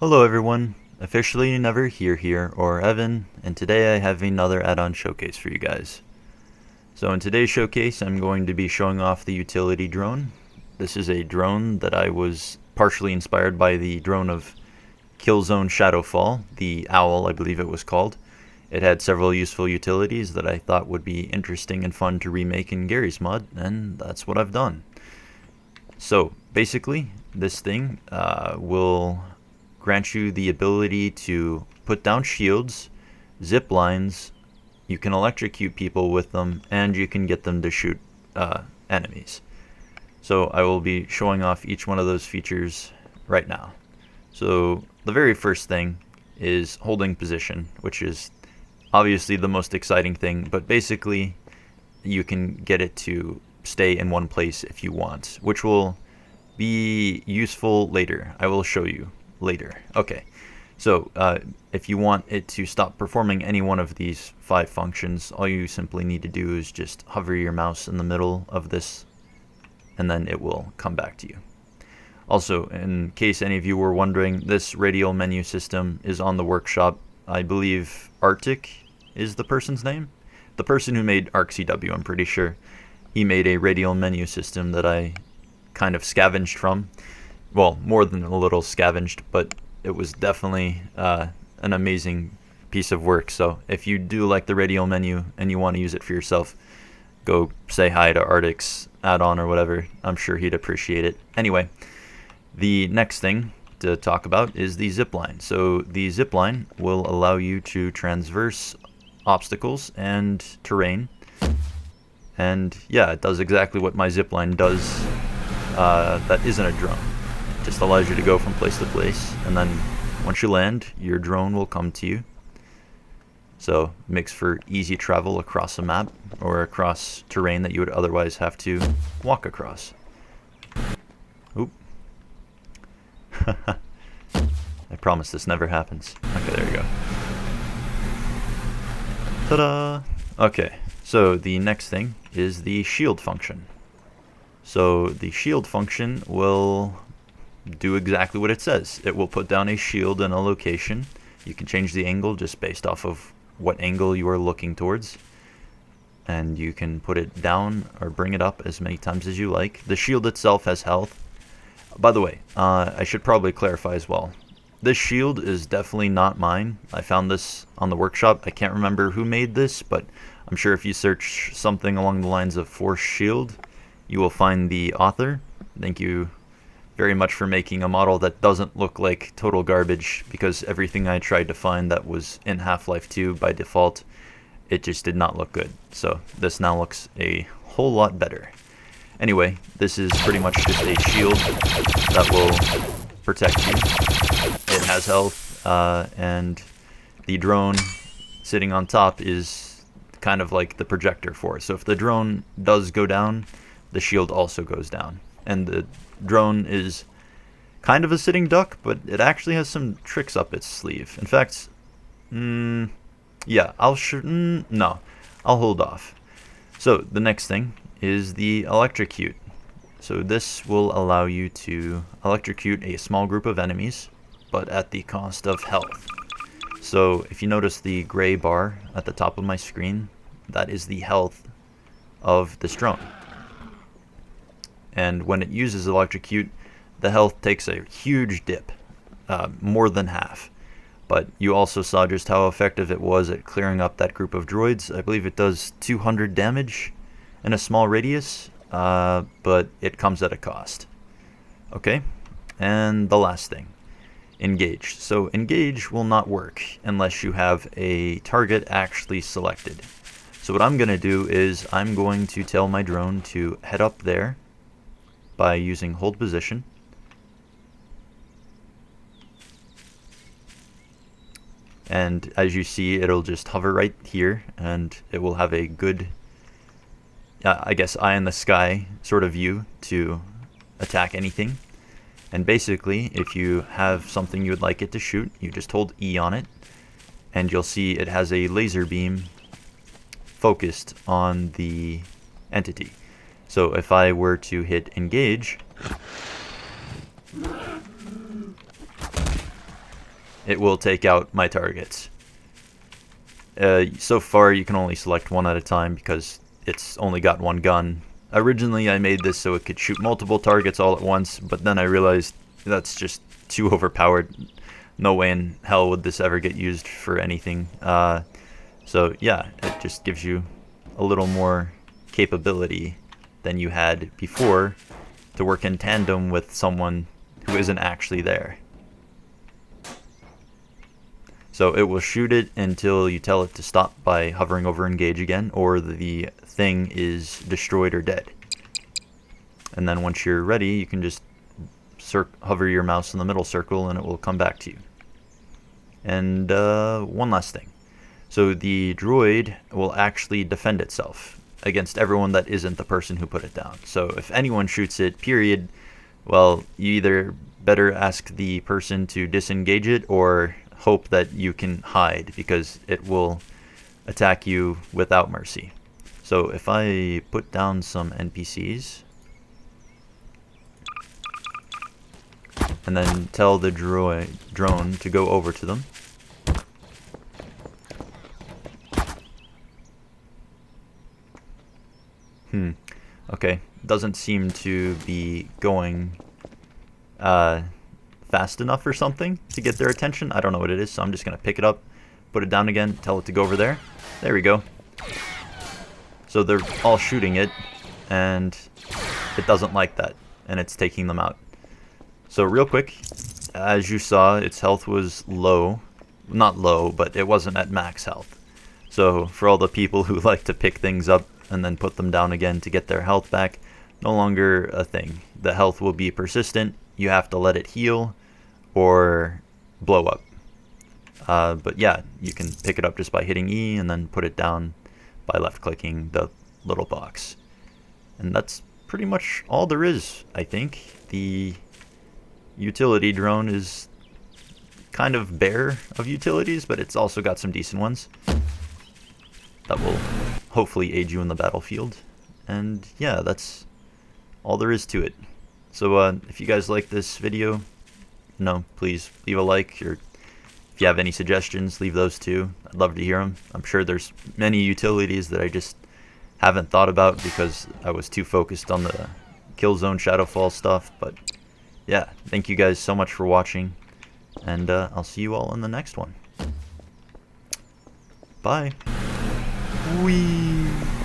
Hello everyone, officially Never here, or Evan, and today I have another add-on showcase for you guys. So in today's showcase I'm going to be showing off the utility drone. This is a drone that I was partially inspired by the drone of Killzone Shadowfall, the Owl I believe it was called. It had several useful utilities that I thought would be interesting and fun to remake in Garry's mod, and that's what I've done. So basically this thing will grant you the ability to put down shields, zip lines, you can electrocute people with them, and you can get them to shoot enemies. So I will be showing off each one of those features right now. So the very first thing is holding position, which is obviously the most exciting thing, but basically you can get it to stay in one place if you want, which will be useful later. I will show you later. Okay, so if you want it to stop performing any one of these 5 functions, all you simply need to do is just hover your mouse in the middle of this and then it will come back to you. Also, in case any of you were wondering, this radial menu system is on the workshop. I believe Arctic is the person's name. The person who made ArcCW, I'm pretty sure. He made a radial menu system that I kind of scavenged from. Well, more than a little scavenged, but it was definitely an amazing piece of work. So if you do like the radial menu and you want to use it for yourself, go say hi to Arctic's add-on or whatever. I'm sure he'd appreciate it. Anyway, the next thing to talk about is the zipline. So the zipline will allow you to transverse obstacles and terrain. And yeah, it does exactly what my zipline does that isn't a drone. Just allows you to go from place to place, and then once you land, your drone will come to you. So it makes for easy travel across a map or across terrain that you would otherwise have to walk across. Oop. I promise this never happens. Okay, there you go. Ta-da! Okay, so the next thing is the shield function. So the shield function will do exactly what it says. It will put down a shield in a location. You can change the angle just based off of what angle you are looking towards, and you can put it down or bring it up as many times as you like. The shield itself has health. By the way, I should probably clarify as well. This shield is definitely not mine. I found this on the workshop. I can't remember who made this, but I'm sure if you search something along the lines of Force Shield, you will find the author. Thank you very much for making a model that doesn't look like total garbage, because everything I tried to find that was in Half-Life 2 by default, it just did not look good. So this now looks a whole lot better. Anyway, this is pretty much just a shield that will protect you. It has health, and the drone sitting on top is kind of like the projector for it. So if the drone does go down, the shield also goes down. And the drone is kind of a sitting duck, but it actually has some tricks up its sleeve. In fact, yeah, I'll hold off. So the next thing is the Electrocute. So this will allow you to electrocute a small group of enemies, but at the cost of health. So if you notice the gray bar at the top of my screen, that is the health of this drone. And when it uses Electrocute, the health takes a huge dip, more than half. But you also saw just how effective it was at clearing up that group of droids. I believe it does 200 damage in a small radius, but it comes at a cost. Okay, and the last thing, Engage. So Engage will not work unless you have a target actually selected. So what I'm going to do is I'm going to tell my drone to head up there by using hold position. And as you see, it'll just hover right here, and it will have a good, I guess, eye in the sky sort of view to attack anything. And basically, if you have something you would like it to shoot, you just hold E on it, and you'll see it has a laser beam focused on the entity. So if I were to hit engage, it will take out my targets. So far you can only select one at a time because it's only got one gun. Originally I made this so it could shoot multiple targets all at once, but then I realized that's just too overpowered. No way in hell would this ever get used for anything. So yeah, it just gives you a little more capability than you had before to work in tandem with someone who isn't actually there. So it will shoot it until you tell it to stop by hovering over engage again, or the thing is destroyed or dead. And then once you're ready, you can just hover your mouse in the middle circle and it will come back to you. And one last thing. So the droid will actually defend itself against everyone that isn't the person who put it down. So if anyone shoots it, period, well, you either better ask the person to disengage it or hope that you can hide, because it will attack you without mercy. So if I put down some NPCs and then tell the drone to go over to them, okay, doesn't seem to be going fast enough or something to get their attention. I don't know what it is, so I'm just going to pick it up, put it down again, tell it to go over there. There we go. So they're all shooting it, and it doesn't like that, and it's taking them out. So real quick, as you saw, its health was low. Not low, but it wasn't at max health. So for all the people who like to pick things up and then put them down again to get their health back, no longer a thing. The health will be persistent. You have to let it heal or blow up. But yeah, you can pick it up just by hitting E and then put it down by left clicking the little box. And that's pretty much all there is, I think. The utility drone is kind of bare of utilities, but it's also got some decent ones that will hopefully aid you in the battlefield. And yeah, that's all there is to it. So if you guys like this video, please leave a like, or if you have any suggestions, leave those too. I'd love to hear them. I'm sure there's many utilities that I just haven't thought about because I was too focused on the Killzone Shadowfall stuff. But yeah, thank you guys so much for watching, and I'll see you all in the next one. Bye. Whee!